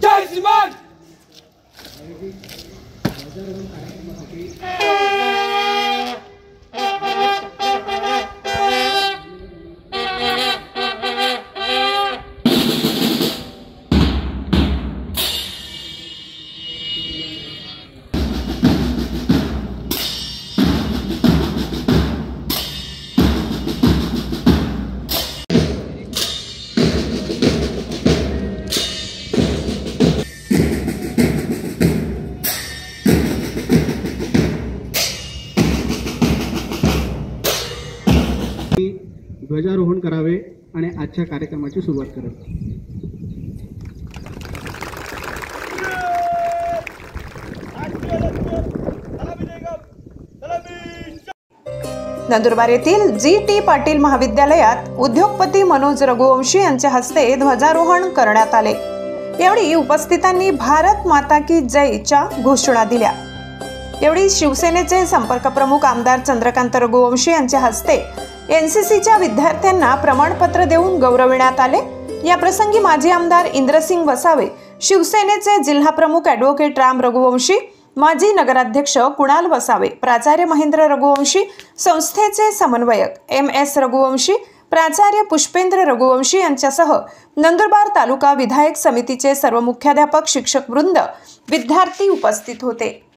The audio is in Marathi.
जय श्रीमान ध्वजारोहण करावे आणि आजच्या कार्यक्रमाची सुरुवात करावी। नंदुरबार येथील जी.टी. पाटील महाविद्यालयात उद्योगपती मनोज रघुवंशी यांच्या हस्ते ध्वजारोहण करण्यात आले। यावेळी उपस्थितांनी भारत माता की जयच्या घोषणा दिल्या। यावेळी शिवसेनेचे संपर्क प्रमुख आमदार चंद्रकांत रघुवंशी यांच्या हस्ते एनसीसीच्या विद्यार्थ्यांना प्रमाणपत्र देऊन गौरविण्यात आले। या प्रसंगी माजी आमदार इंद्रसिंग वसावे, शिवसेनेचे जिल्हा प्रमुख ॲडव्होकेट राम रघुवंशी, माजी नगराध्यक्ष कुणाल वसावे, प्राचार्य महेंद्र रघुवंशी, संस्थेचे समन्वयक MS रघुवंशी, प्राचार्य पुष्पेंद्र रघुवंशी यांच्यासह नंदुरबार तालुका विधायक समितीचे सर्व मुख्याध्यापक, शिक्षक वृंद, विद्यार्थी उपस्थित होते।